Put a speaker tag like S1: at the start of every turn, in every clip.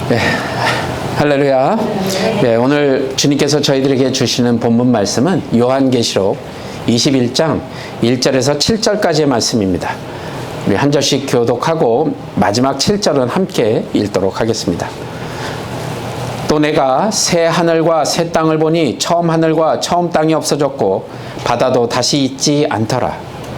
S1: 네, 할렐루야. 네, 오늘 주님께서 저희들에게 주시는 본문 말씀은 요한계시록 21장 1절에서 7절까지의 말씀입니다. 우리 한 절씩 교독하고 마지막 7절은 함께 읽도록 하겠습니다. 또 내가 새 하늘과 새 땅을 보니 처음 하늘과 처음 땅이 없어졌고 바다도 다시 있지 않더라.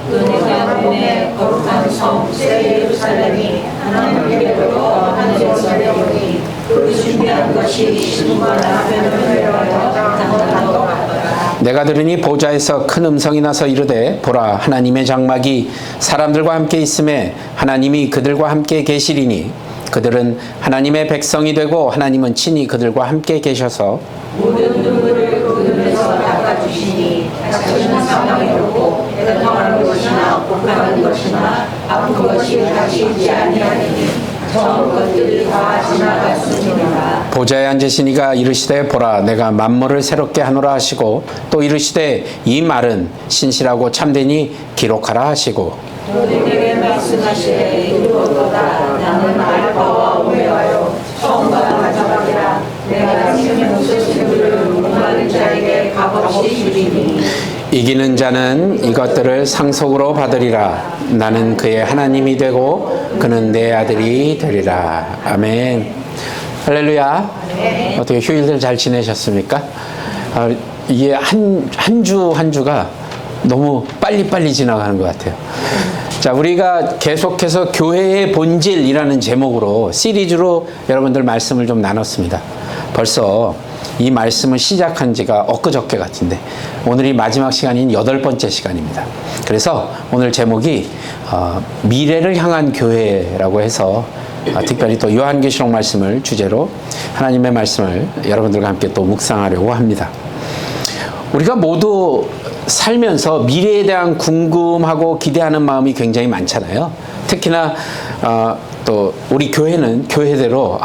S2: 또 내가 보내 거룩한 성 새 예루살렘이 하나님께로부터 하늘에서 내려오니 그 준비한 것이 신과 나면을 내려와서 당당하고 같더라.
S1: 내가 들으니 보좌에서 큰 음성이 나서 이르되 보라 하나님의 장막이 사람들과 함께 있음에 하나님이 그들과 함께 계시리니 그들은 하나님의 백성이 되고 하나님은 친히 그들과 함께 계셔서
S2: 모든 눈물을 그 눈에서 닦아주시니 다시는 상황이 없고 애통하는 것이나 곡하는 것이나 아픈 것이 다시 있지 아니하리니 처음 것들이 다 지나갔으니라.
S1: 보좌에 앉으시니가 이르시되 보라 내가 만물을 새롭게 하노라 하시고 또 이르시되 이 말은 신실하고 참되니 기록하라 하시고
S2: 또 내게 말씀하시되 이루어도다. 나는 알파와 오메가요 처음과 마지막이라. 내가 생명 소식을 목마른 자에게 값없이 주리니
S1: 이기는 자는 이것들을 상속으로 받으리라. 나는 그의 하나님이 되고 그는 내 아들이 되리라. 아멘. 할렐루야. 어떻게 휴일들 잘 지내셨습니까? 이게 한 주가 너무 빨리빨리 지나가는 것 같아요. 자, 우리가 계속해서 교회의 본질이라는 제목으로 시리즈로 여러분들 말씀을 좀 나눴습니다. 벌써 이 말씀을 시작한 지가 엊그저께 같은데 오늘이 마지막 시간인 8번째 시간입니다. 그래서 오늘 제목이 미래를 향한 교회라고 해서 특별히 또 요한계시록 말씀을 주제로 하나님의 말씀을 여러분들과 함께 또 묵상하려고 합니다. 우리가 모두 살면서 미래에 대한 궁금하고 기대하는 마음이 굉장히 많잖아요. 특히나 또 우리 교회는 교회대로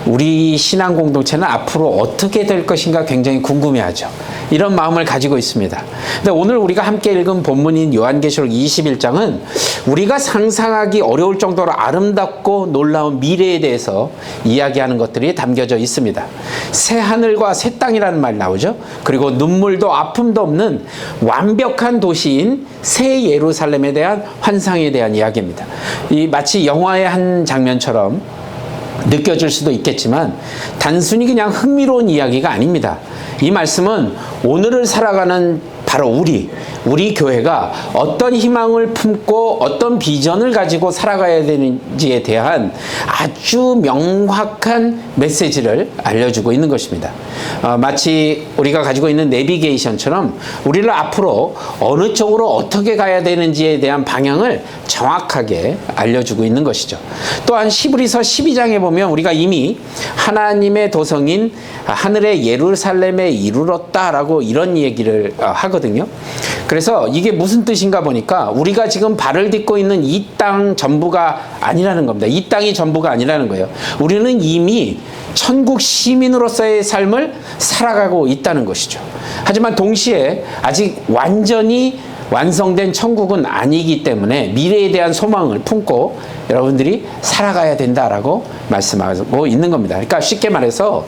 S1: 우리 신앙 공동체는 앞으로 어떻게 될 것인가 굉장히 궁금해하죠. 이런 마음을 가지고 있습니다. 근데 오늘 우리가 함께 읽은 본문인 요한계시록 21장은 우리가 상상하기 어려울 정도로 아름답고 놀라운 미래에 대해서 이야기하는 것들이 담겨져 있습니다. 새 하늘과 새 땅이라는 말 나오죠. 그리고 눈물도 아픔도 없는 완벽한 도시인 새 예루살렘에 대한 환상에 대한 이야기입니다. 이 마치 영화의 한 장면처럼 느껴질 수도 있겠지만 단순히 그냥 흥미로운 이야기가 아닙니다. 이 말씀은 오늘을 살아가는 바로 우리 교회가 어떤 희망을 품고 어떤 비전을 가지고 살아가야 되는지에 대한 아주 명확한 메시지를 알려주고 있는 것입니다. 마치 우리가 가지고 있는 내비게이션처럼 우리를 앞으로 어느 쪽으로 어떻게 가야 되는지에 대한 방향을 정확하게 알려주고 있는 것이죠. 또한 히브리서 12장에 보면 우리가 이미 하나님의 도성인 하늘의 예루살렘에 이르렀다라고 이런 얘기를 하거든요. 그래서 이게 무슨 뜻인가 보니까 우리가 지금 발을 딛고 있는 이 땅 전부가 아니라는 겁니다. 이 땅이 전부가 아니라는 거예요. 우리는 이미 천국 시민으로서의 삶을 살아가고 있다는 것이죠. 하지만 동시에 아직 완전히 완성된 천국은 아니기 때문에 미래에 대한 소망을 품고 여러분들이 살아가야 된다라고 말씀하고 있는 겁니다. 그러니까 쉽게 말해서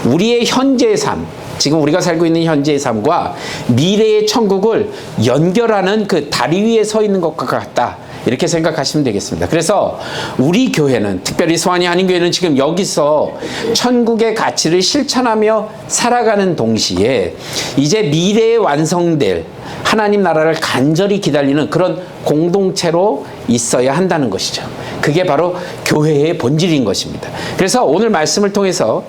S1: 우리의 현재의 삶, 지금 우리가 살고 있는 현재의 삶과 미래의 천국을 연결하는 그 다리 위에 서 있는 것과 같다. 이렇게 생각하시면 되겠습니다. 그래서 우리 교회는, 특별히 소환이 한인교회는 지금 여기서 천국의 가치를 실천하며 살아가는 동시에 이제 미래에 완성될 하나님 나라를 간절히 기다리는 그런 공동체로 있어야 한다는 것이죠. 그게 바로 교회의 본질인 것입니다. 그래서 오늘 말씀을 통해서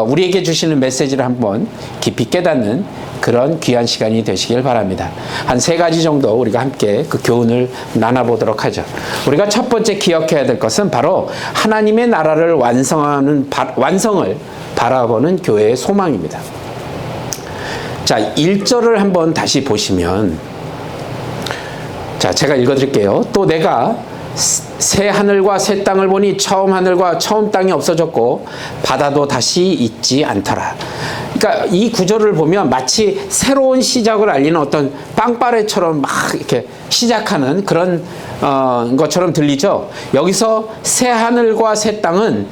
S1: 우리에게 주시는 메시지를 한번 깊이 깨닫는 그런 귀한 시간이 되시길 바랍니다. 한 3가지 정도 우리가 함께 그 교훈을 나눠보도록 하죠. 우리가 첫 번째 기억해야 될 것은 바로 하나님의 나라를 완성을 바라보는 교회의 소망입니다. 자, 1절을 한번 다시 보시면, 자, 제가 읽어드릴게요. 또 내가 새 하늘과 새 땅을 보니 처음 하늘과 처음 땅이 없어졌고 바다도 다시 있지 않더라. 그러니까 이 구절을 보면 마치 새로운 시작을 알리는 어떤 빵빠레처럼 막 이렇게 시작하는 그런 것처럼 들리죠. 여기서 새 하늘과 새 땅은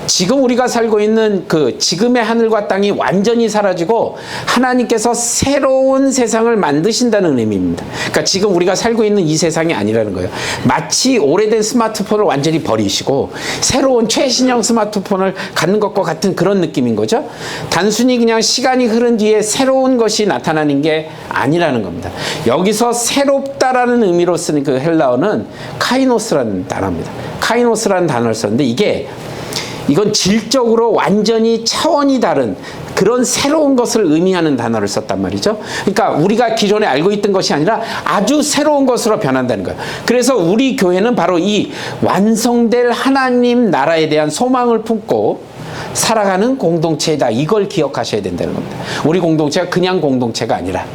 S1: 지금 우리가 살고 있는 그 지금의 하늘과 땅이 완전히 사라지고 하나님께서 새로운 세상을 만드신다는 의미입니다. 그러니까 지금 우리가 살고 있는 이 세상이 아니라는 거예요. 마치 오래된 스마트폰을 완전히 버리시고 새로운 최신형 스마트폰을 갖는 것과 같은 그런 느낌인 거죠. 단순히 그냥 시간이 흐른 뒤에 새로운 것이 나타나는 게 아니라는 겁니다. 여기서 새롭다라는 의미로 쓰는 그 헬라어는 카이노스라는 단어입니다. 카이노스라는 단어를 썼는데 이건 질적으로 완전히 차원이 다른 그런 새로운 것을 의미하는 단어를 썼단 말이죠. 그러니까 우리가 기존에 알고 있던 것이 아니라 아주 새로운 것으로 변한다는 거예요. 그래서 우리 교회는 바로 이 완성될 하나님 나라에 대한 소망을 품고 살아가는 공동체이다. 이걸 기억하셔야 된다는 겁니다. 우리 공동체가 그냥 공동체가 아니라.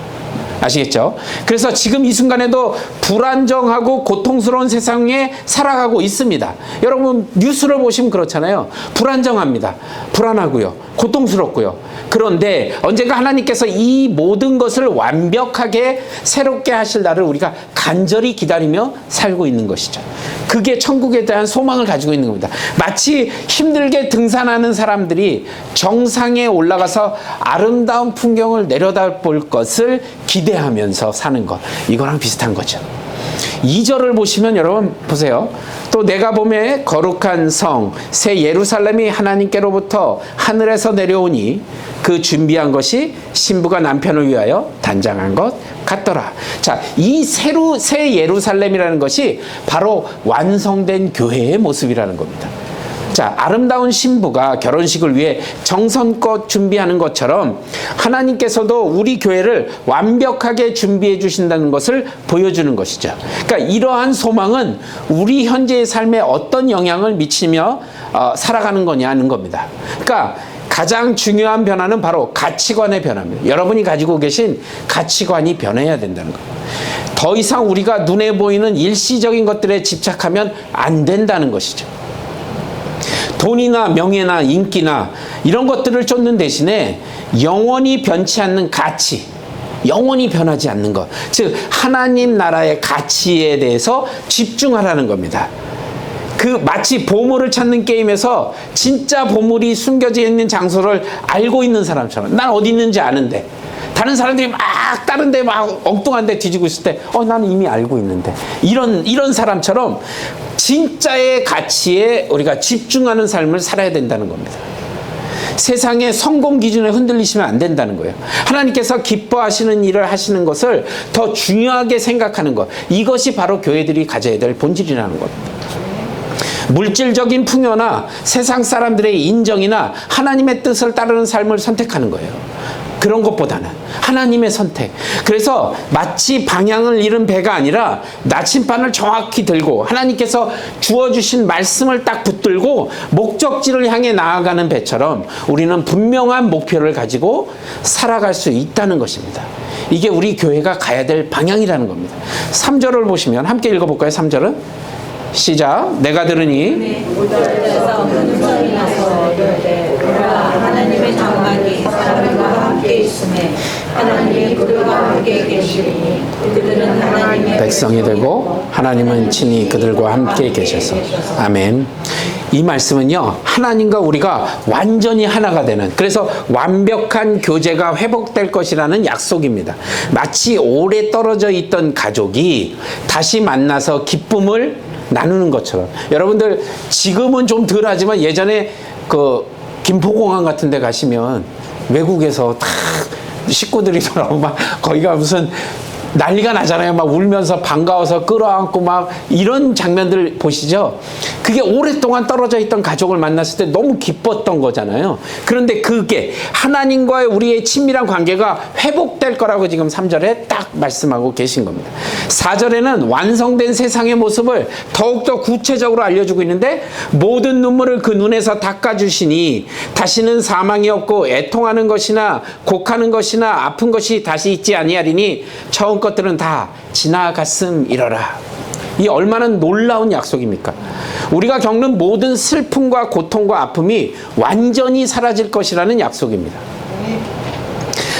S1: 아시겠죠? 그래서 지금 이 순간에도 불안정하고 고통스러운 세상에 살아가고 있습니다. 여러분 뉴스를 보시면 그렇잖아요. 불안정합니다. 불안하고요. 고통스럽고요. 그런데 언젠가 하나님께서 이 모든 것을 완벽하게 새롭게 하실 날을 우리가 간절히 기다리며 살고 있는 것이죠. 그게 천국에 대한 소망을 가지고 있는 겁니다. 마치 힘들게 등산하는 사람들이 정상에 올라가서 아름다운 풍경을 내려다볼 것을 기대하면서 사는 것. 이거랑 비슷한 거죠. 2절을 보시면 여러분 보세요. 또 내가 보매 거룩한 성 새 예루살렘이 하나님께로부터 하늘에서 내려오니 그 준비한 것이 신부가 남편을 위하여 단장한 것 같더라. 자, 이 새 예루살렘이라는 것이 바로 완성된 교회의 모습이라는 겁니다. 자, 아름다운 신부가 결혼식을 위해 정성껏 준비하는 것처럼 하나님께서도 우리 교회를 완벽하게 준비해 주신다는 것을 보여주는 것이죠. 그러니까 이러한 소망은 우리 현재의 삶에 어떤 영향을 미치며 살아가는 거냐는 겁니다. 그러니까 가장 중요한 변화는 바로 가치관의 변화입니다. 여러분이 가지고 계신 가치관이 변해야 된다는 겁니다. 더 이상 우리가 눈에 보이는 일시적인 것들에 집착하면 안 된다는 것이죠. 돈이나 명예나 인기나 이런 것들을 쫓는 대신에 영원히 변치 않는 가치, 영원히 변하지 않는 것, 즉 하나님 나라의 가치에 대해서 집중하라는 겁니다. 그 마치 보물을 찾는 게임에서 진짜 보물이 숨겨져 있는 장소를 알고 있는 사람처럼, 난 어디 있는지 아는데 다른 사람들이 막 다른 데 막 엉뚱한 데 뒤지고 있을 때 나는 이미 알고 있는데, 이런 사람처럼 진짜의 가치에 우리가 집중하는 삶을 살아야 된다는 겁니다. 세상의 성공 기준에 흔들리시면 안 된다는 거예요. 하나님께서 기뻐하시는 일을 하시는 것을 더 중요하게 생각하는 것, 이것이 바로 교회들이 가져야 될 본질이라는 겁니다. 물질적인 풍요나 세상 사람들의 인정이나 하나님의 뜻을 따르는 삶을 선택하는 거예요. 그런 것보다는 하나님의 선택. 그래서 마치 방향을 잃은 배가 아니라 나침반을 정확히 들고 하나님께서 주어주신 말씀을 딱 붙들고 목적지를 향해 나아가는 배처럼 우리는 분명한 목표를 가지고 살아갈 수 있다는 것입니다. 이게 우리 교회가 가야 될 방향이라는 겁니다. 3절을 보시면 함께 읽어볼까요? 3절은 시작. 내가 들으니
S2: 하나님의 장막이 사람과 함께 있음에 하나님이 그들과 함께 계시니 그들은 하나님의
S1: 백성이 되고 하나님은 친히 그들과 함께 계셔서. 아멘. 이 말씀은요, 하나님과 우리가 완전히 하나가 되는, 그래서 완벽한 교제가 회복될 것이라는 약속입니다. 마치 오래 떨어져 있던 가족이 다시 만나서 기쁨을 나누는 것처럼. 여러분들 지금은 좀 덜하지만 예전에 그 김포공항 같은 데 가시면 외국에서 다 식구들이 돌아오고 막 거기가 무슨 난리가 나잖아요. 막 울면서 반가워서 끌어안고 막 이런 장면들 보시죠. 그게 오랫동안 떨어져 있던 가족을 만났을 때 너무 기뻤던 거잖아요. 그런데 그게 하나님과의 우리의 친밀한 관계가 회복될 거라고 지금 3절에 딱 말씀하고 계신 겁니다. 4절에는 완성된 세상의 모습을 더욱더 구체적으로 알려주고 있는데, 모든 눈물을 그 눈에서 닦아주시니 다시는 사망이 없고 애통하는 것이나 곡하는 것이나 아픈 것이 다시 있지 아니하리니 처음 것들은 다 지나갔음이러라. 이 얼마나 놀라운 약속입니까? 우리가 겪는 모든 슬픔과 고통과 아픔이 완전히 사라질 것이라는 약속입니다.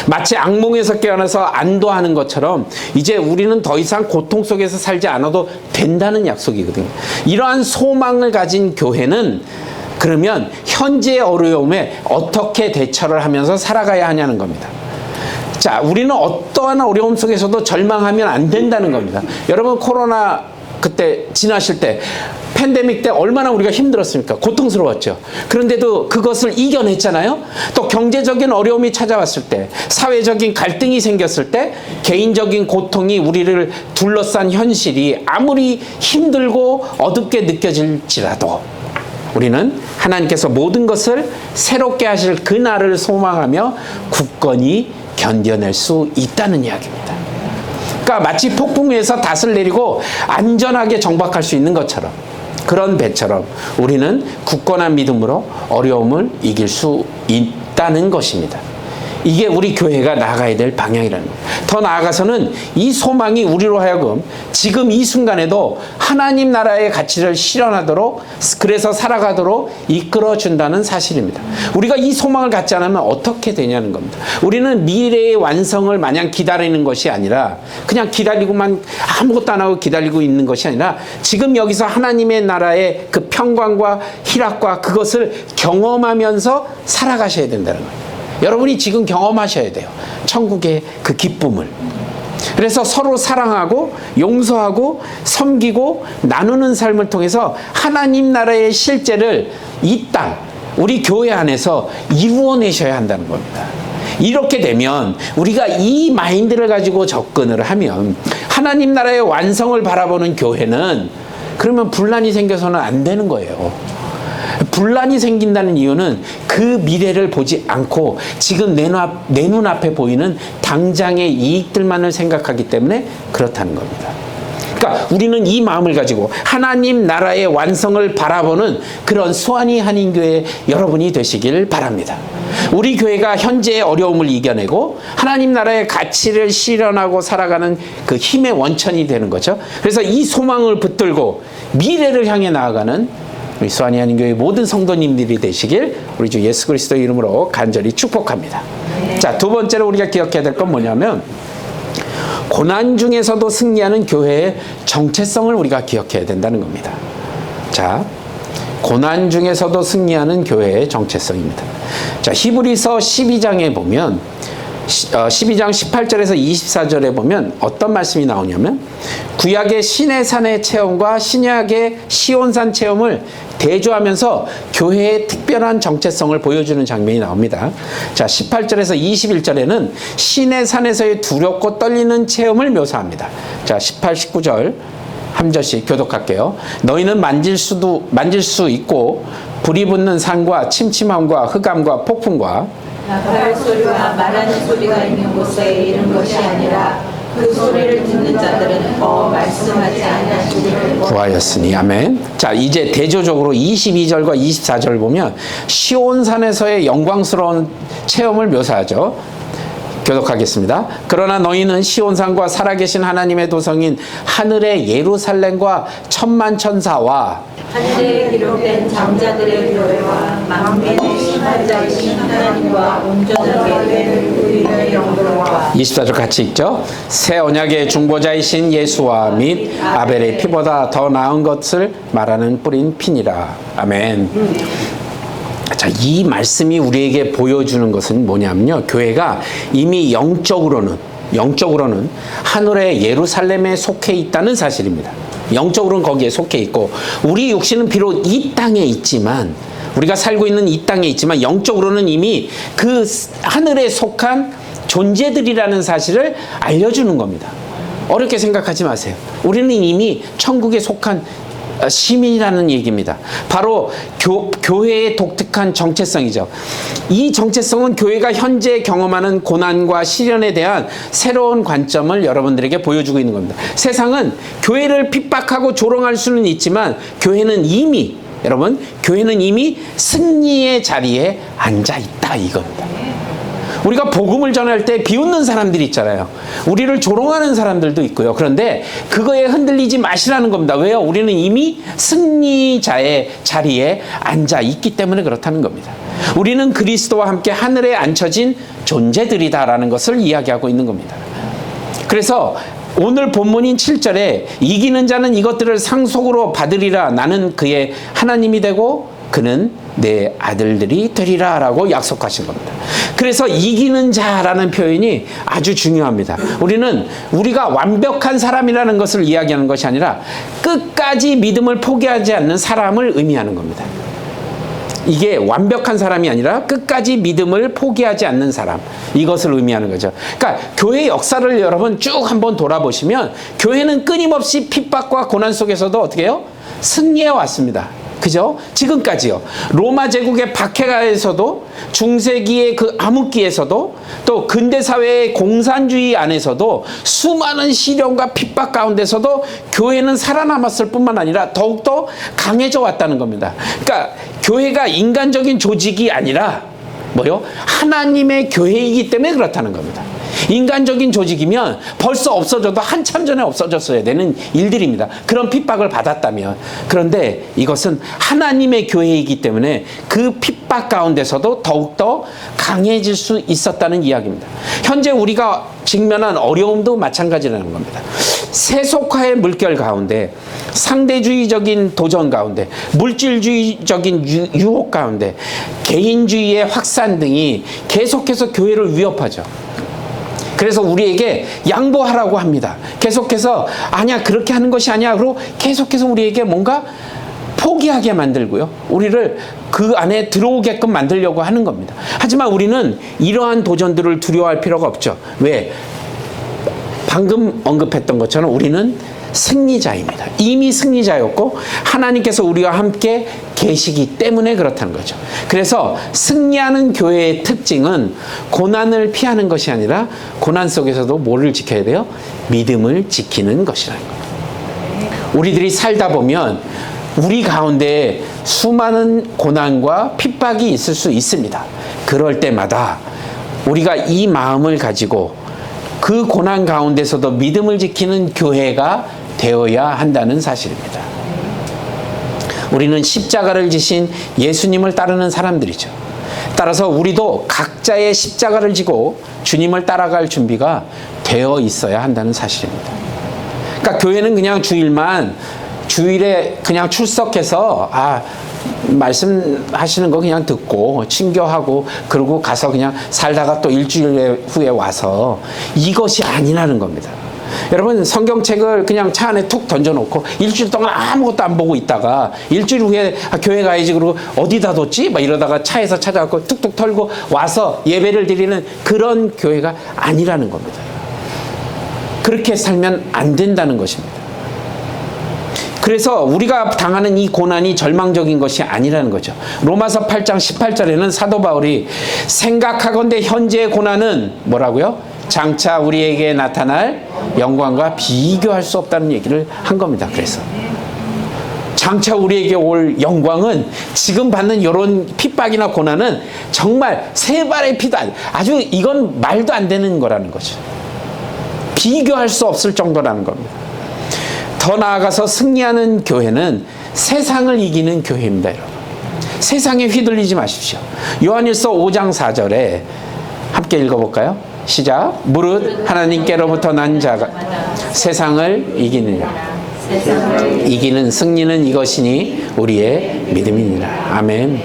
S1: 마치 악몽에서 깨어나서 안도하는 것처럼 이제 우리는 더 이상 고통 속에서 살지 않아도 된다는 약속이거든요. 이러한 소망을 가진 교회는 그러면 현재의 어려움에 어떻게 대처를 하면서 살아가야 하냐는 겁니다. 자, 우리는 어떠한 어려움 속에서도 절망하면 안 된다는 겁니다. 여러분, 코로나 그때 지나실 때, 팬데믹 때 얼마나 우리가 힘들었습니까? 고통스러웠죠. 그런데도 그것을 이겨냈잖아요. 또 경제적인 어려움이 찾아왔을 때, 사회적인 갈등이 생겼을 때, 개인적인 고통이 우리를 둘러싼 현실이 아무리 힘들고 어둡게 느껴질지라도 우리는 하나님께서 모든 것을 새롭게 하실 그날을 소망하며 굳건히 견뎌낼 수 있다는 이야기입니다. 그러니까 마치 폭풍 위에서 닷을 내리고 안전하게 정박할 수 있는 것처럼, 그런 배처럼 우리는 굳건한 믿음으로 어려움을 이길 수 있다는 것입니다. 이게 우리 교회가 나아가야 될 방향이라는 거예요. 더 나아가서는 이 소망이 우리로 하여금 지금 이 순간에도 하나님 나라의 가치를 실현하도록, 그래서 살아가도록 이끌어준다는 사실입니다. 우리가 이 소망을 갖지 않으면 어떻게 되냐는 겁니다. 우리는 미래의 완성을 마냥 기다리는 것이 아니라, 그냥 기다리고만 아무것도 안 하고 기다리고 있는 것이 아니라, 지금 여기서 하나님의 나라의 그 평강과 희락과 그것을 경험하면서 살아가셔야 된다는 거예요. 여러분이 지금 경험하셔야 돼요. 천국의 그 기쁨을. 그래서 서로 사랑하고 용서하고 섬기고 나누는 삶을 통해서 하나님 나라의 실제를 이 땅, 우리 교회 안에서 이루어내셔야 한다는 겁니다. 이렇게 되면 우리가 이 마인드를 가지고 접근을 하면 하나님 나라의 완성을 바라보는 교회는, 그러면 분란이 생겨서는 안 되는 거예요. 분란이 생긴다는 이유는 그 미래를 보지 않고 지금 내 눈앞에 보이는 당장의 이익들만을 생각하기 때문에 그렇다는 겁니다. 그러니까 우리는 이 마음을 가지고 하나님 나라의 완성을 바라보는 그런 수완이 한인교회 여러분이 되시길 바랍니다. 우리 교회가 현재의 어려움을 이겨내고 하나님 나라의 가치를 실현하고 살아가는 그 힘의 원천이 되는 거죠. 그래서 이 소망을 붙들고 미래를 향해 나아가는 우리 수완이 한인교회 모든 성도님들이 되시길 우리 주 예수 그리스도의 이름으로 간절히 축복합니다. 자, 두 번째로 우리가 기억해야 될 건 뭐냐면, 고난 중에서도 승리하는 교회의 정체성을 우리가 기억해야 된다는 겁니다. 자, 고난 중에서도 승리하는 교회의 정체성입니다. 자, 히브리서 12장에 보면 12장 18절에서 24절에 보면 어떤 말씀이 나오냐면, 구약의 시내산의 체험과 신약의 시온산 체험을 대조하면서 교회의 특별한 정체성을 보여주는 장면이 나옵니다. 자, 18절에서 21절에는 시내산에서의 두렵고 떨리는 체험을 묘사합니다. 자, 18, 19절 한 절씩 교독할게요. 너희는 만질 수 있고 불이 붙는 산과 침침함과 흑암과 폭풍과
S2: 나팔 소리와 말하는 소리가 있는 곳에 이른 것이 아니라 그 소리를 듣는 자들은 더 말씀하지 아니하시기를
S1: 구하였으니. 아멘. 자, 이제 대조적으로 22절과 24절을 보면 시온산에서의 영광스러운 체험을 묘사하죠. 교독하겠습니다. 그러나 너희는 시온산과 살아계신 하나님의 도성인 하늘의 예루살렘과 천만 천사와
S2: 하늘에 기록된 장자들의 교회와 만민의 심판자이신 하나님과 온전하게 된 우리의 영광과
S1: 24절 같이 읽죠. 새 언약의 중보자이신 예수와 및 아벨의 피보다 더 나은 것을 말하는 뿌린 피니라. 아멘. 자, 이 말씀이 우리에게 보여주는 것은 뭐냐면요, 교회가 이미 영적으로는 하늘의 예루살렘에 속해 있다는 사실입니다. 영적으로는 거기에 속해 있고, 우리 육신은 비록 이 땅에 있지만, 우리가 살고 있는 이 땅에 있지만 영적으로는 이미 그 하늘에 속한 존재들이라는 사실을 알려주는 겁니다. 어렵게 생각하지 마세요. 우리는 이미 천국에 속한 시민이라는 얘기입니다. 바로 교회의 독특한 정체성이죠. 이 정체성은 교회가 현재 경험하는 고난과 시련에 대한 새로운 관점을 여러분들에게 보여주고 있는 겁니다. 세상은 교회를 핍박하고 조롱할 수는 있지만 교회는 이미 승리의 자리에 앉아 있다, 이겁니다. 우리가 복음을 전할 때 비웃는 사람들이 있잖아요. 우리를 조롱하는 사람들도 있고요. 그런데 그거에 흔들리지 마시라는 겁니다. 왜요? 우리는 이미 승리자의 자리에 앉아 있기 때문에 그렇다는 겁니다. 우리는 그리스도와 함께 하늘에 앉혀진 존재들이다라는 것을 이야기하고 있는 겁니다. 그래서 오늘 본문인 7절에 이기는 자는 이것들을 상속으로 받으리라. 나는 그의 하나님이 되고 그는 내 아들들이 되리라 라고 약속하신 겁니다. 그래서 이기는 자라는 표현이 아주 중요합니다. 우리가 완벽한 사람이라는 것을 이야기하는 것이 아니라 끝까지 믿음을 포기하지 않는 사람을 의미하는 겁니다. 이게 완벽한 사람이 아니라 끝까지 믿음을 포기하지 않는 사람, 이것을 의미하는 거죠. 그러니까 교회 역사를 여러분 쭉 한번 돌아보시면 교회는 끊임없이 핍박과 고난 속에서도 어떻게 해요? 승리해 왔습니다. 그죠? 지금까지요. 로마 제국의 박해가에서도, 중세기의 그 암흑기에서도, 또 근대사회의 공산주의 안에서도 수많은 시련과 핍박 가운데서도 교회는 살아남았을 뿐만 아니라 더욱더 강해져 왔다는 겁니다. 그러니까 교회가 인간적인 조직이 아니라 뭐요? 하나님의 교회이기 때문에 그렇다는 겁니다. 인간적인 조직이면 벌써 없어져도 한참 전에 없어졌어야 되는 일들입니다. 그런 핍박을 받았다면. 그런데 이것은 하나님의 교회이기 때문에 그 핍박 가운데서도 더욱더 강해질 수 있었다는 이야기입니다. 현재 우리가 직면한 어려움도 마찬가지라는 겁니다. 세속화의 물결 가운데, 상대주의적인 도전 가운데, 물질주의적인 유혹 가운데, 개인주의의 확산 등이 계속해서 교회를 위협하죠. 그래서 우리에게 양보하라고 합니다. 계속해서 아니야, 그렇게 하는 것이 아니야. 그리고 계속해서 우리에게 뭔가 포기하게 만들고요. 우리를 그 안에 들어오게끔 만들려고 하는 겁니다. 하지만 우리는 이러한 도전들을 두려워할 필요가 없죠. 왜? 방금 언급했던 것처럼 우리는 승리자입니다. 이미 승리자였고 하나님께서 우리와 함께 계시기 때문에 그렇다는 거죠. 그래서 승리하는 교회의 특징은 고난을 피하는 것이 아니라 고난 속에서도 뭐를 지켜야 돼요? 믿음을 지키는 것이라는 거예요. 우리들이 살다 보면 우리 가운데 수많은 고난과 핍박이 있을 수 있습니다. 그럴 때마다 우리가 이 마음을 가지고 그 고난 가운데서도 믿음을 지키는 교회가 되어야 한다는 사실입니다. 우리는 십자가를 지신 예수님을 따르는 사람들이죠. 따라서 우리도 각자의 십자가를 지고 주님을 따라갈 준비가 되어 있어야 한다는 사실입니다. 그러니까 교회는 그냥 주일에 그냥 출석해서 말씀하시는 거 그냥 듣고 친교하고 그러고 가서 그냥 살다가 또 일주일 후에 와서 이것이 아니라는 겁니다. 여러분, 성경책을 그냥 차 안에 툭 던져놓고 일주일 동안 아무것도 안 보고 있다가 일주일 후에 교회 가야지 그러고 어디다 뒀지? 막 이러다가 차에서 찾아갖고 툭툭 털고 와서 예배를 드리는 그런 교회가 아니라는 겁니다. 그렇게 살면 안 된다는 것입니다. 그래서 우리가 당하는 이 고난이 절망적인 것이 아니라는 거죠. 로마서 8장 18절에는 사도 바울이 생각하건대 현재의 고난은 뭐라고요? 장차 우리에게 나타날 영광과 비교할 수 없다는 얘기를 한 겁니다. 그래서 장차 우리에게 올 영광은 지금 받는 이런 핍박이나 고난은 정말 세 발의 피도 아주 이건 말도 안 되는 거라는 거죠. 비교할 수 없을 정도라는 겁니다. 더 나아가서 승리하는 교회는 세상을 이기는 교회입니다, 여러분. 세상에 휘둘리지 마십시오. 요한일서 5장 4절에 함께 읽어볼까요? 시작. 무릇 하나님께로부터 난 자가 세상을 이기느냐. 이기는 승리는 이것이니 우리의 믿음이니라. 아멘.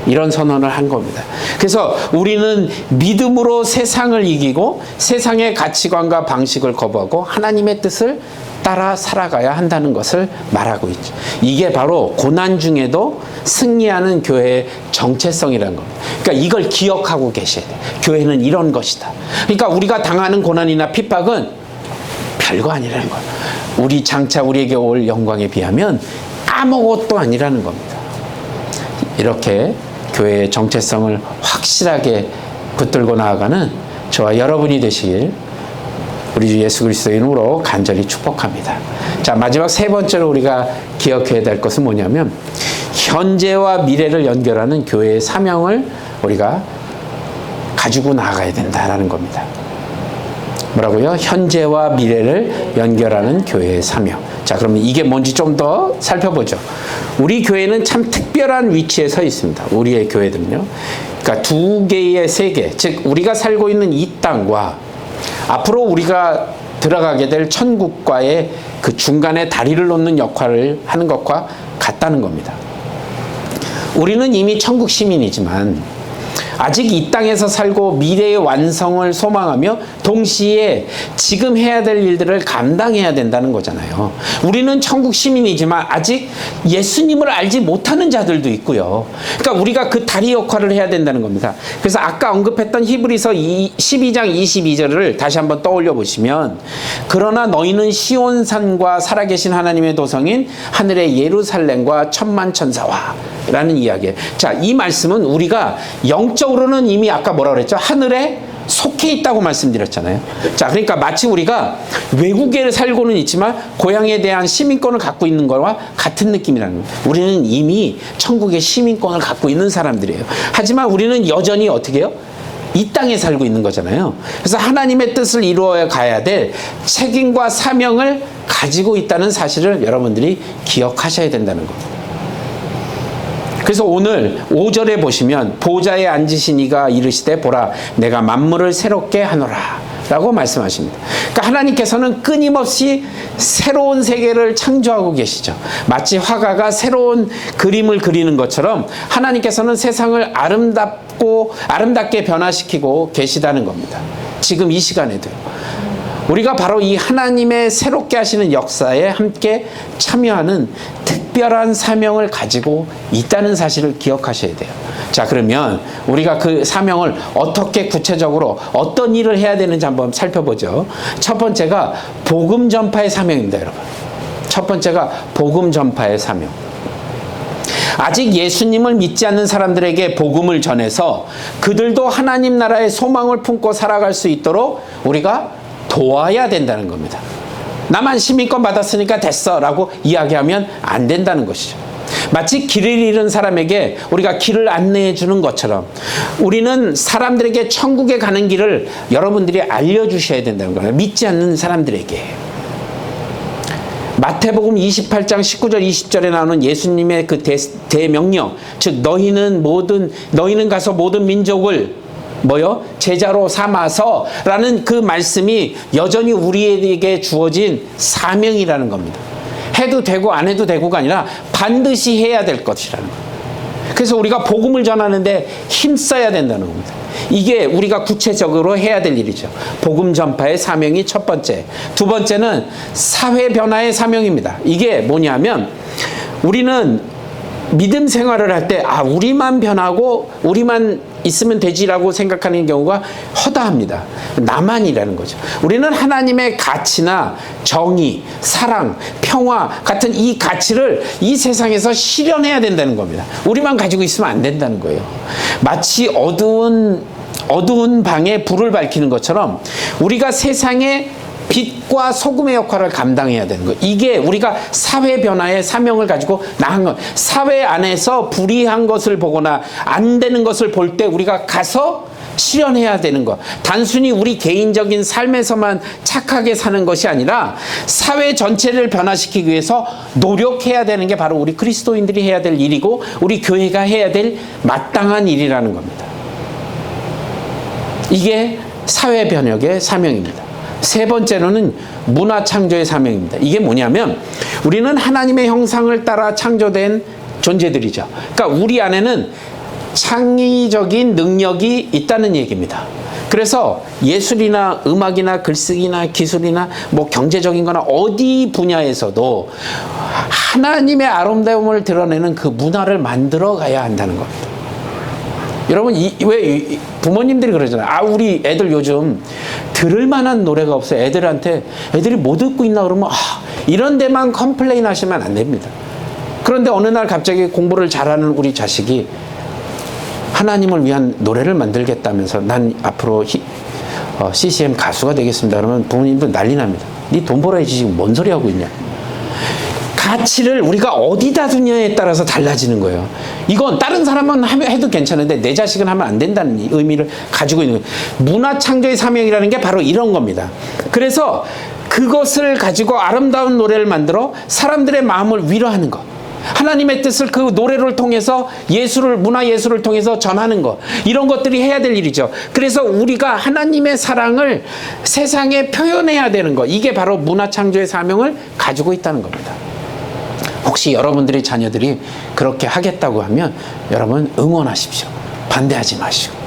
S1: 이런 선언을 한 겁니다. 그래서 우리는 믿음으로 세상을 이기고 세상의 가치관과 방식을 거부하고 하나님의 뜻을 따라 살아가야 한다는 것을 말하고 있죠. 이게 바로 고난 중에도 승리하는 교회의 정체성이라는 겁니다. 그러니까 이걸 기억하고 계셔야 돼요. 교회는 이런 것이다. 그러니까 우리가 당하는 고난이나 핍박은 별거 아니라는 거예요. 우리 장차 우리에게 올 영광에 비하면 아무것도 아니라는 겁니다. 이렇게 교회의 정체성을 확실하게 붙들고 나아가는 저와 여러분이 되시길 우리 주 예수 그리스도의 이름으로 간절히 축복합니다. 자, 마지막 세 번째로 우리가 기억해야 될 것은 뭐냐면 현재와 미래를 연결하는 교회의 사명을 우리가 가지고 나아가야 된다는 겁니다. 뭐라고요? 현재와 미래를 연결하는 교회의 사명. 자, 그러면 이게 뭔지 좀 더 살펴보죠. 우리 교회는 참 특별한 위치에 서 있습니다. 우리의 교회들은요. 그러니까 두 개의 세계, 즉 우리가 살고 있는 이 땅과 앞으로 우리가 들어가게 될 천국과의 그 중간에 다리를 놓는 역할을 하는 것과 같다는 겁니다. 우리는 이미 천국 시민이지만 아직 이 땅에서 살고 미래의 완성을 소망하며 동시에 지금 해야 될 일들을 감당해야 된다는 거잖아요. 우리는 천국 시민이지만 아직 예수님을 알지 못하는 자들도 있고요. 그러니까 우리가 그 다리 역할을 해야 된다는 겁니다. 그래서 아까 언급했던 히브리서 12장 22절을 다시 한번 떠올려 보시면, 그러나 너희는 시온산과 살아계신 하나님의 도성인 하늘의 예루살렘과 천만 천사와 라는 이야기예요. 자, 이 말씀은 우리가 영적으로는 이미 아까 뭐라 그랬죠? 하늘에 속해 있다고 말씀드렸잖아요. 자, 그러니까 마치 우리가 외국에 살고는 있지만 고향에 대한 시민권을 갖고 있는 거와 같은 느낌이라는 거예요. 우리는 이미 천국의 시민권을 갖고 있는 사람들이에요. 하지만 우리는 여전히 어떻게 해요? 이 땅에 살고 있는 거잖아요. 그래서 하나님의 뜻을 이루어 가야 될 책임과 사명을 가지고 있다는 사실을 여러분들이 기억하셔야 된다는 겁니다. 그래서 오늘 5절에 보시면 보좌에 앉으신 이가 이르시되 보라 내가 만물을 새롭게 하노라 라고 말씀하십니다. 그러니까 하나님께서는 끊임없이 새로운 세계를 창조하고 계시죠. 마치 화가가 새로운 그림을 그리는 것처럼 하나님께서는 세상을 아름답게 변화시키고 계시다는 겁니다. 지금 이 시간에도요. 우리가 바로 이 하나님의 새롭게 하시는 역사에 함께 참여하는 특별한 사명을 가지고 있다는 사실을 기억하셔야 돼요. 자, 그러면 우리가 그 사명을 어떻게 구체적으로 어떤 일을 해야 되는지 한번 살펴보죠. 첫 번째가 복음 전파의 사명입니다, 여러분. 첫 번째가 복음 전파의 사명. 아직 예수님을 믿지 않는 사람들에게 복음을 전해서 그들도 하나님 나라의 소망을 품고 살아갈 수 있도록 우리가 도와야 된다는 겁니다. 나만 시민권 받았으니까 됐어 라고 이야기하면 안 된다는 것이죠. 마치 길을 잃은 사람에게 우리가 길을 안내해 주는 것처럼 우리는 사람들에게 천국에 가는 길을 여러분들이 알려주셔야 된다는 거예요. 믿지 않는 사람들에게. 마태복음 28장 19절 20절에 나오는 예수님의 그 대명령, 즉 너희는 가서 모든 민족을 제자로 삼아서 라는 그 말씀이 여전히 우리에게 주어진 사명이라는 겁니다. 해도 되고 안 해도 되고가 아니라 반드시 해야 될 것이라는 거예요. 그래서 우리가 복음을 전하는데 힘써야 된다는 겁니다. 이게 우리가 구체적으로 해야 될 일이죠. 복음 전파의 사명이 첫 번째. 두 번째는 사회 변화의 사명입니다. 이게 뭐냐면 우리는 믿음 생활을 할 때 우리만 변하고 우리만 있으면 되지라고 생각하는 경우가 허다합니다. 나만이라는 거죠. 우리는 하나님의 가치나 정의, 사랑, 평화 같은 이 가치를 이 세상에서 실현해야 된다는 겁니다. 우리만 가지고 있으면 안 된다는 거예요. 마치 어두운 방에 불을 밝히는 것처럼 우리가 세상에 빛과 소금의 역할을 감당해야 되는 거예요. 이게 우리가 사회 변화의 사명을 가지고 나간 것. 사회 안에서 불이한 것을 보거나 안 되는 것을 볼 때 우리가 가서 실현해야 되는 것. 단순히 우리 개인적인 삶에서만 착하게 사는 것이 아니라 사회 전체를 변화시키기 위해서 노력해야 되는 게 바로 우리 그리스도인들이 해야 될 일이고 우리 교회가 해야 될 마땅한 일이라는 겁니다. 이게 사회 변혁의 사명입니다. 세 번째로는 문화 창조의 사명입니다. 이게 뭐냐면 우리는 하나님의 형상을 따라 창조된 존재들이죠. 그러니까 우리 안에는 창의적인 능력이 있다는 얘기입니다. 그래서 예술이나 음악이나 글쓰기나 기술이나 경제적인 거나 어디 분야에서도 하나님의 아름다움을 드러내는 그 문화를 만들어 가야 한다는 겁니다. 여러분, 왜 부모님들이 그러잖아요. 우리 애들 요즘 들을 만한 노래가 없어. 애들이 못 듣고 있나 그러면 이런 데만 컴플레인 하시면 안 됩니다. 그런데 어느 날 갑자기 공부를 잘하는 우리 자식이 하나님을 위한 노래를 만들겠다면서 난 앞으로 CCM 가수가 되겠습니다. 그러면 부모님들 난리 납니다. 네 돈 벌어야지 지금 뭔 소리 하고 있냐. 가치를 우리가 어디다 두냐에 따라서 달라지는 거예요. 이건 다른 사람은 해도 괜찮은데 내 자식은 하면 안 된다는 의미를 가지고 있는 거예요. 문화창조의 사명이라는 게 바로 이런 겁니다. 그래서 그것을 가지고 아름다운 노래를 만들어 사람들의 마음을 위로하는 것, 하나님의 뜻을 그 노래를 통해서 문화예술을 통해서 전하는 것, 이런 것들이 해야 될 일이죠. 그래서 우리가 하나님의 사랑을 세상에 표현해야 되는 것, 이게 바로 문화창조의 사명을 가지고 있다는 겁니다. 혹시 여러분들의 자녀들이 그렇게 하겠다고 하면 여러분 응원하십시오. 반대하지 마시고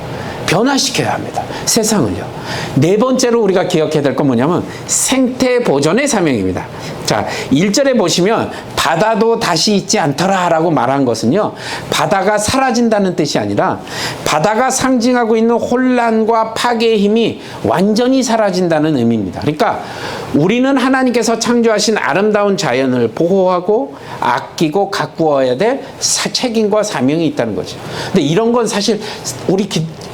S1: 변화시켜야 합니다. 세상을요. 네 번째로 우리가 기억해야 될 건 뭐냐면 생태 보존의 사명입니다. 자, 1절에 보시면 바다도 다시 있지 않더라 라고 말한 것은요, 바다가 사라진다는 뜻이 아니라 바다가 상징하고 있는 혼란과 파괴의 힘이 완전히 사라진다는 의미입니다. 그러니까 우리는 하나님께서 창조하신 아름다운 자연을 보호하고 아끼고 가꾸어야 될 책임과 사명이 있다는 거죠. 근데 이런 건 사실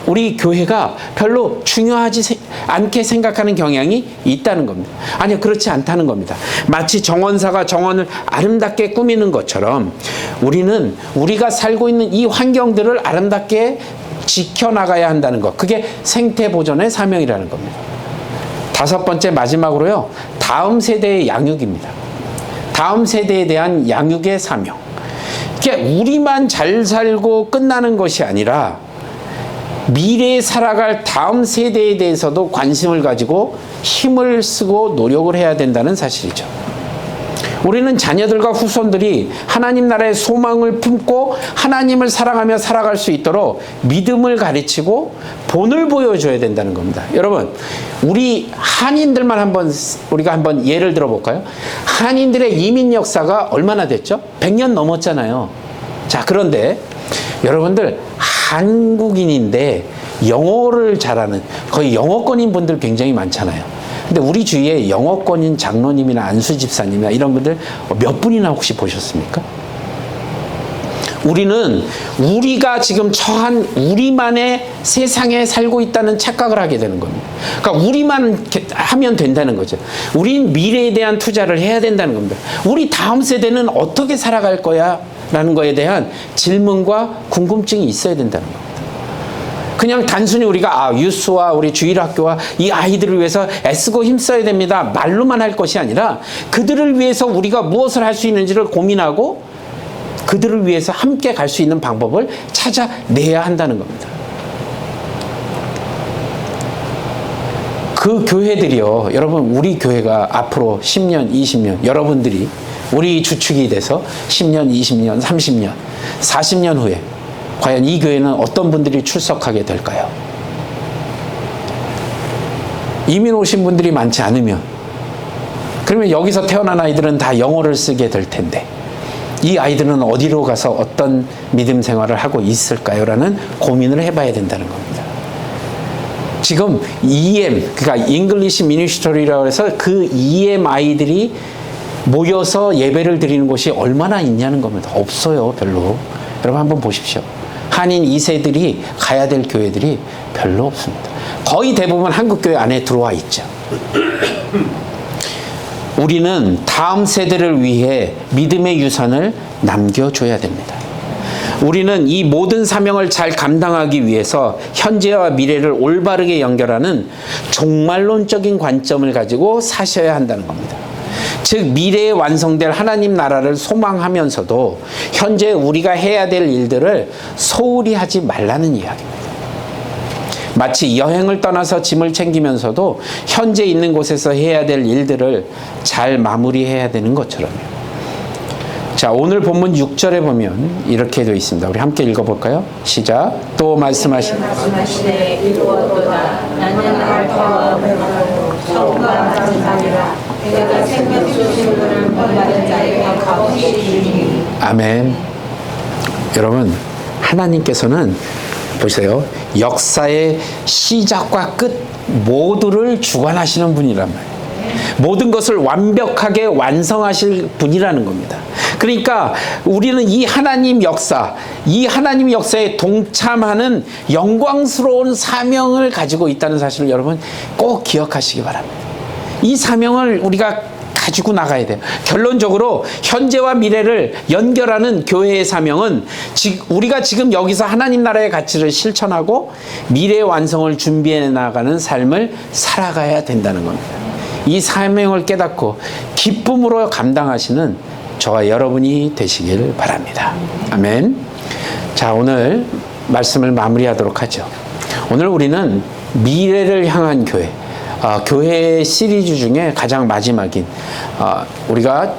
S1: 우리 교회가 별로 중요하지 않게 생각하는 경향이 있다는 겁니다. 아니요, 그렇지 않다는 겁니다. 마치 정원사가 정원을 아름답게 꾸미는 것처럼 우리는 우리가 살고 있는 이 환경들을 아름답게 지켜나가야 한다는 것, 그게 생태보존의 사명이라는 겁니다. 5번째 마지막으로요, 다음 세대의 양육입니다. 다음 세대에 대한 양육의 사명. 이게 우리만 잘 살고 끝나는 것이 아니라 미래에 살아갈 다음 세대에 대해서도 관심을 가지고 힘을 쓰고 노력을 해야 된다는 사실이죠. 우리는 자녀들과 후손들이 하나님 나라의 소망을 품고 하나님을 사랑하며 살아갈 수 있도록 믿음을 가르치고 본을 보여줘야 된다는 겁니다. 여러분, 우리 한인들만 우리가 한번 예를 들어볼까요? 한인들의 이민 역사가 얼마나 됐죠? 100년 넘었잖아요. 자, 그런데 여러분들 한국인인데 영어를 잘하는, 거의 영어권인 분들 굉장히 많잖아요. 근데 우리 주위에 영어권인 장로님이나 안수 집사님이나 이런 분들 몇 분이나 혹시 보셨습니까? 우리는 우리가 지금 처한 우리만의 세상에 살고 있다는 착각을 하게 되는 겁니다. 그러니까 우리만 하면 된다는 거죠. 우린 미래에 대한 투자를 해야 된다는 겁니다. 우리 다음 세대는 어떻게 살아갈 거야? 라는 거에 대한 질문과 궁금증이 있어야 된다는 겁니다. 그냥 단순히 우리가 유스와 우리 주일학교와 이 아이들을 위해서 애쓰고 힘써야 됩니다, 말로만 할 것이 아니라 그들을 위해서 우리가 무엇을 할 수 있는지를 고민하고 그들을 위해서 함께 갈 수 있는 방법을 찾아내야 한다는 겁니다. 그 교회들이요, 여러분, 우리 교회가 앞으로 10년, 20년, 여러분들이 우리 주축이 돼서 10년, 20년, 30년, 40년 후에 과연 이 교회는 어떤 분들이 출석하게 될까요? 이민 오신 분들이 많지 않으면, 그러면 여기서 태어난 아이들은 다 영어를 쓰게 될 텐데 이 아이들은 어디로 가서 어떤 믿음 생활을 하고 있을까요? 라는 고민을 해봐야 된다는 겁니다. 지금 EM, 그러니까 English Ministry라고 해서 그 EM 아이들이 모여서 예배를 드리는 곳이 얼마나 있냐는 겁니다. 없어요, 별로. 여러분 한번 보십시오. 한인 2세들이 가야 될 교회들이 별로 없습니다. 거의 대부분 한국교회 안에 들어와 있죠. 우리는 다음 세대를 위해 믿음의 유산을 남겨줘야 됩니다. 우리는 이 모든 사명을 잘 감당하기 위해서 현재와 미래를 올바르게 연결하는 종말론적인 관점을 가지고 사셔야 한다는 겁니다. 즉 미래에 완성될 하나님 나라를 소망하면서도 현재 우리가 해야 될 일들을 소홀히 하지 말라는 이야기입니다. 마치 여행을 떠나서 짐을 챙기면서도 현재 있는 곳에서 해야 될 일들을 잘 마무리해야 되는 것처럼요. 자, 오늘 본문 6절에 보면 이렇게 되어 있습니다. 우리 함께 읽어볼까요? 시작. 또
S2: 말씀하시되 이루어도다. 나는 알파와 처음과 마지막이라. 내가 생명 주시는 받은 자에게 값이 주니.
S1: 아멘. 여러분, 하나님께서는 보세요, 역사의 시작과 끝 모두를 주관하시는 분이란 말이에요. 모든 것을 완벽하게 완성하실 분이라는 겁니다. 그러니까 우리는 이 하나님 역사에 동참하는 영광스러운 사명을 가지고 있다는 사실을 여러분 꼭 기억하시기 바랍니다. 이 사명을 우리가 가지고 나가야 돼요. 결론적으로 현재와 미래를 연결하는 교회의 사명은 우리가 지금 여기서 하나님 나라의 가치를 실천하고 미래의 완성을 준비해 나가는 삶을 살아가야 된다는 겁니다. 이 사명을 깨닫고 기쁨으로 감당하시는 저와 여러분이 되시길 바랍니다. 아멘. 자, 오늘 말씀을 마무리하도록 하죠. 오늘 우리는 미래를 향한 교회, 교회 시리즈 중에 가장 마지막인 우리가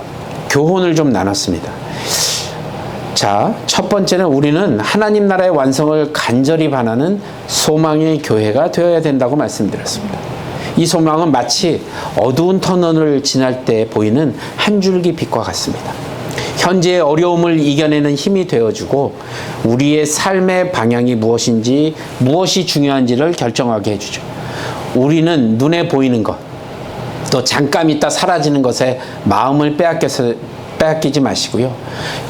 S1: 교훈을 좀 나눴습니다. 자, 첫 번째는 우리는 하나님 나라의 완성을 간절히 바라는 소망의 교회가 되어야 된다고 말씀드렸습니다. 이 소망은 마치 어두운 터널을 지날 때 보이는 한 줄기 빛과 같습니다. 현재의 어려움을 이겨내는 힘이 되어주고 우리의 삶의 방향이 무엇인지, 무엇이 중요한지를 결정하게 해주죠. 우리는 눈에 보이는 것, 또 잠깐 있다 사라지는 것에 마음을 빼앗기지 마시고요.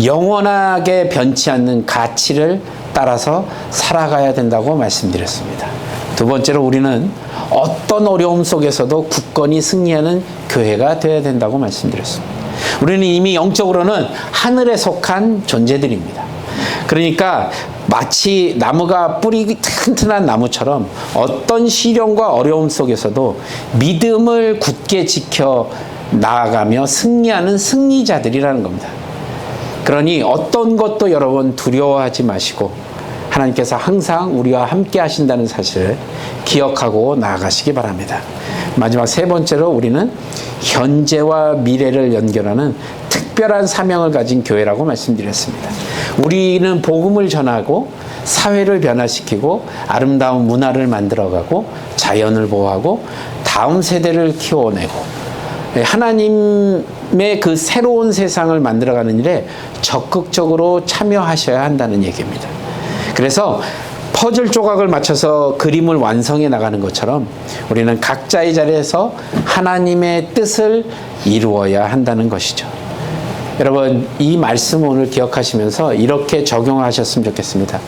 S1: 영원하게 변치 않는 가치를 따라서 살아가야 된다고 말씀드렸습니다. 두 번째로 우리는 어떤 어려움 속에서도 굳건히 승리하는 교회가 되어야 된다고 말씀드렸습니다. 우리는 이미 영적으로는 하늘에 속한 존재들입니다. 그러니까 마치 나무가 뿌리 튼튼한 나무처럼 어떤 시련과 어려움 속에서도 믿음을 굳게 지켜 나아가며 승리하는 승리자들이라는 겁니다. 그러니 어떤 것도 여러분 두려워하지 마시고 하나님께서 항상 우리와 함께 하신다는 사실을 기억하고 나아가시기 바랍니다. 마지막 세 번째로 우리는 현재와 미래를 연결하는 특별한 사명을 가진 교회라고 말씀드렸습니다. 우리는 복음을 전하고 사회를 변화시키고 아름다운 문화를 만들어가고 자연을 보호하고 다음 세대를 키워내고 하나님의 그 새로운 세상을 만들어가는 일에 적극적으로 참여하셔야 한다는 얘기입니다. 그래서 퍼즐 조각을 맞춰서 그림을 완성해 나가는 것처럼 우리는 각자의 자리에서 하나님의 뜻을 이루어야 한다는 것이죠. 여러분, 이 말씀 오늘 기억하시면서 이렇게 적용하셨으면 좋겠습니다.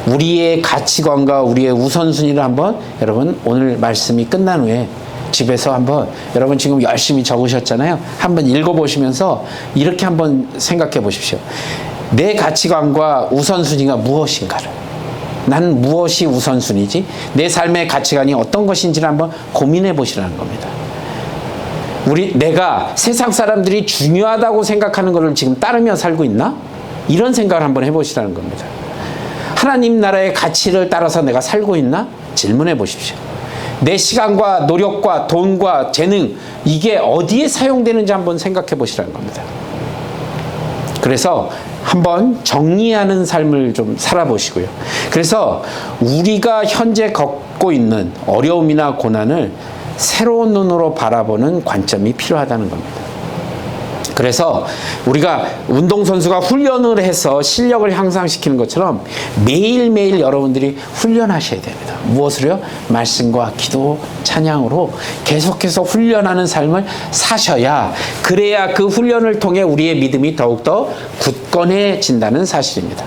S1: 우리의 가치관과 우리의 우선순위를 한번 여러분 오늘 말씀이 끝난 후에 집에서 한번 여러분 지금 열심히 적으셨잖아요. 한번 읽어보시면서 이렇게 한번 생각해 보십시오. 내 가치관과 우선순위가 무엇인가를, 난 무엇이 우선순위지? 내 삶의 가치관이 어떤 것인지를 한번 고민해 보시라는 겁니다. 내가 세상 사람들이 중요하다고 생각하는 것을 지금 따르며 살고 있나? 이런 생각을 한번 해보시라는 겁니다. 하나님 나라의 가치를 따라서 내가 살고 있나? 질문해 보십시오. 내 시간과 노력과 돈과 재능, 이게 어디에 사용되는지 한번 생각해 보시라는 겁니다. 그래서 한번 정리하는 삶을 좀 살아보시고요. 그래서 우리가 현재 겪고 있는 어려움이나 고난을 새로운 눈으로 바라보는 관점이 필요하다는 겁니다. 그래서 우리가 운동선수가 훈련을 해서 실력을 향상시키는 것처럼 매일매일 여러분들이 훈련하셔야 됩니다. 무엇으로요? 말씀과 기도, 찬양으로 계속해서 훈련하는 삶을 사셔야, 그래야 그 훈련을 통해 우리의 믿음이 더욱더 굳건해진다는 사실입니다.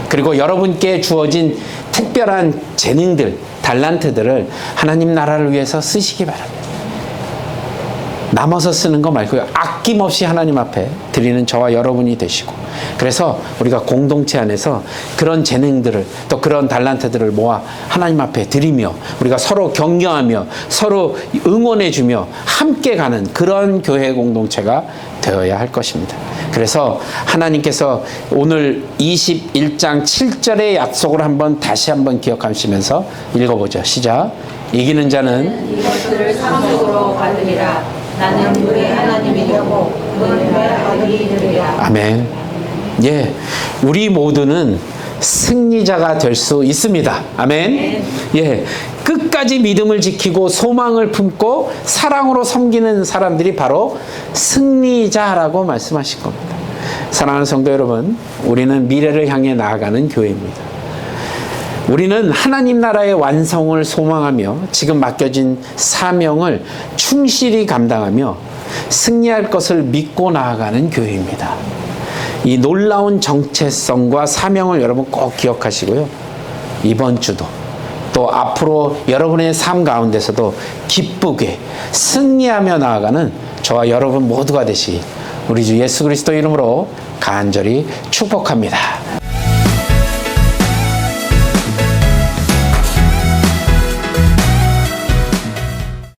S1: 그리고 여러분께 주어진 특별한 재능들, 달란트들을 하나님 나라를 위해서 쓰시기 바랍니다. 남아서 쓰는 거 말고요. 아낌없이 하나님 앞에 드리는 저와 여러분이 되시고, 그래서 우리가 공동체 안에서 그런 재능들을, 또 그런 달란트들을 모아 하나님 앞에 드리며 우리가 서로 격려하며 서로 응원해주며 함께 가는 그런 교회 공동체가 되어야 할 것입니다. 그래서 하나님께서 오늘 21장 7절의 약속을 다시 한번 기억하시면서 읽어보죠. 시작. 이기는 자는
S2: 이것들을 상속으로 받으리라. 나는 그의 하나님이 되고 그는 내 아들이 되리라.
S1: 아멘. 예, 우리 모두는 승리자가 될 수 있습니다. 아멘. 예, 끝까지 믿음을 지키고 소망을 품고 사랑으로 섬기는 사람들이 바로 승리자라고 말씀하신 겁니다. 사랑하는 성도 여러분, 우리는 미래를 향해 나아가는 교회입니다. 우리는 하나님 나라의 완성을 소망하며 지금 맡겨진 사명을 충실히 감당하며 승리할 것을 믿고 나아가는 교회입니다. 이 놀라운 정체성과 사명을 여러분 꼭 기억하시고요. 이번 주도 또 앞으로 여러분의 삶 가운데서도 기쁘게 승리하며 나아가는 저와 여러분 모두가 되시 우리 주 예수 그리스도 이름으로 간절히 축복합니다.